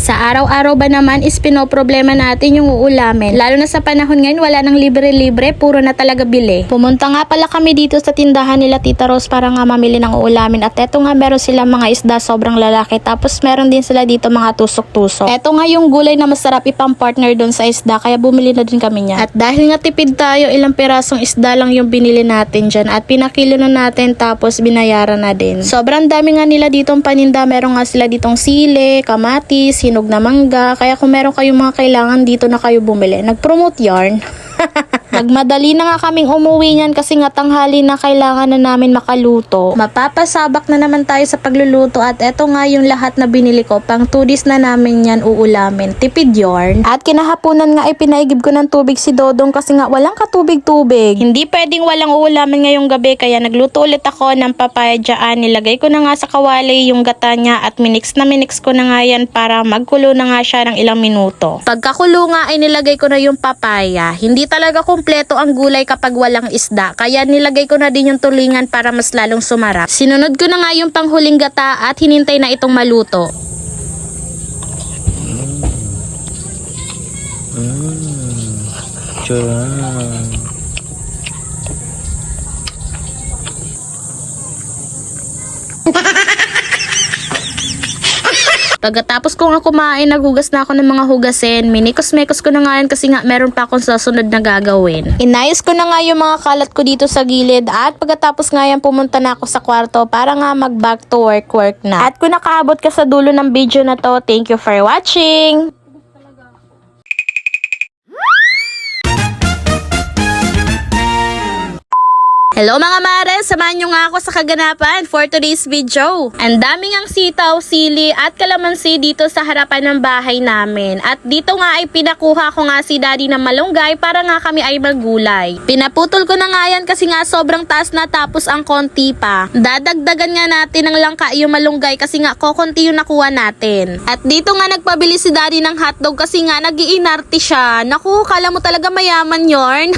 Sa araw-araw ba naman is pinoproblema natin yung uulamin. Lalo na sa panahon ngayon, wala nang libre-libre, puro na talaga bili. Pumunta nga pala kami dito sa tindahan nila Tita Rose para nga mamili ng uulamin. At eto nga meron sila mga isda sobrang lalaki. Tapos meron din sila dito mga tusok-tusok. Eto nga yung gulay na masarap ipang partner doon sa isda. Kaya bumili na din kami niya. At dahil nga tipid tayo, ilang pirasong isda lang yung binili natin dyan. At pinakilo na natin tapos binayaran na din. Sobrang dami nga nila ditong paninda. Meron nga sila ditong sile, kamatis, hinog na mangga. Kaya kung meron kayong mga kailangan dito na kayo bumili. Nag-promote yarn. Nagmadali na nga kaming umuwi niyan kasi nga tanghali na kailangan na namin makaluto. Mapapasabak na naman tayo sa pagluluto at eto nga yung lahat na binili ko. Pang 2 days na namin yan uulamin. Tipid yarn. At kinahaponan nga ay pinaigib ko ng tubig si Dodong kasi nga walang katubig-tubig. Hindi pwedeng walang uulamin ngayong gabi kaya nagluto ulit ako ng papaya dyan. Nilagay ko na nga sa kawali yung gata niya at minix ko na nga yan para magkulo na nga siya ng ilang minuto. Pagkakulo nga ay nilagay ko na yung papaya. Hindi talaga kumpleto ang gulay kapag walang isda. Kaya nilagay ko na din yung tulingan para mas lalong sumarap. Sinunod ko na nga yung panghuling gata at hinintay na itong maluto. Charang. Pagkatapos ko nga kumain, naghugas na ako ng mga hugasin. Minikos-mekos ko na nga yan kasi nga meron pa akong susunod na gagawin. Inayos ko na nga yung mga kalat ko dito sa gilid at pagkatapos nga yan pumunta na ako sa kwarto para nga mag back to work na. At kung nakaabot ka sa dulo ng video na to, thank you for watching! Hello mga mare! Samahan nyo nga ako sa kaganapan for today's video. Ang daming ang sitaw, sili at kalamansi dito sa harapan ng bahay namin. At dito nga ay pinakuha ko nga si daddy ng malunggay para nga kami ay maggulay. Pinaputol ko na nga yan kasi nga sobrang taas na tapos ang konti pa. Dadagdagan nga natin ng langka yung malunggay kasi nga kokonti yung nakuha natin. At dito nga nagpabili si daddy ng hotdog kasi nga nag-iinarte siya. Naku, kala mo talaga mayaman yorn.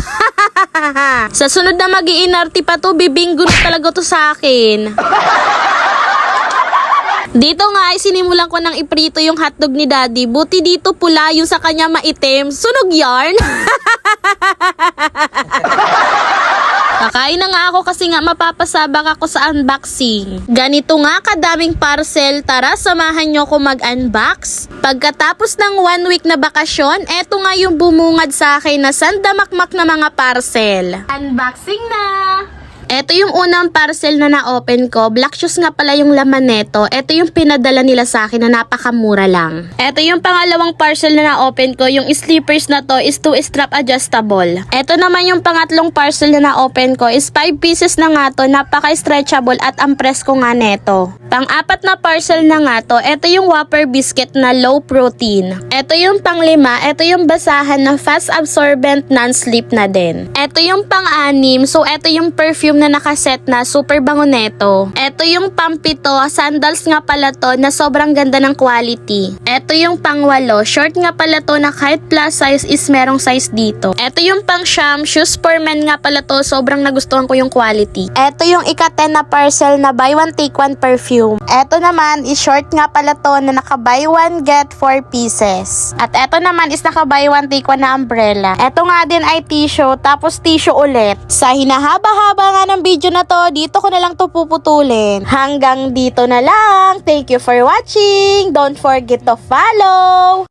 Sa sunod na mag-iinarte pa to, bibinggo na talaga to sa akin. Dito nga ay sinimulan ko ng iprito yung hotdog ni daddy. Buti dito pula, yung sa kanya maitim. Sunog yarn. Kakain na nga ako kasi nga mapapasabak ako sa unboxing. Ganito nga kadaming parcel, tara samahan nyo ko mag-unbox. Pagkatapos ng 1 week na bakasyon, eto nga yung bumungad sa akin na sandamakmak na mga parcel. Unboxing na! Ito yung unang parcel na na-open ko. Black shoes nga pala yung laman neto. Ito yung pinadala nila sa akin na napakamura lang. Ito yung pangalawang parcel na na-open ko. Yung sleepers na to is 2 strap adjustable. Ito naman yung pangatlong parcel na na-open ko is 5 pieces na nga to. Napaka-stretchable at ang press ko nga neto. Pang-apat na parcel na nga to. Ito yung Whopper biscuit na low protein. Ito yung pang-5. Ito yung basahan na fast absorbent non-slip na din. Ito yung pang-6. So ito yung perfume na nakaset na super bango neto. Ito yung pang-7, sandals nga pala to na sobrang ganda ng quality. Ito yung pang-8, short nga pala to na kahit plus size is merong size dito. Ito yung pang-9, shoes for men nga pala to, sobrang nagustuhan ko yung quality. Ito yung ika-10 na parcel na buy one take one perfume. Ito naman is short nga pala to na naka buy one get 4 pieces. At ito naman is naka buy one take one na umbrella. Ito nga din ay tissue, tapos tissue ulit. Sa hinahaba-haba nga ng video na to, dito ko na lang to puputulin. Hanggang dito na lang. Thank you for watching. Don't forget to follow.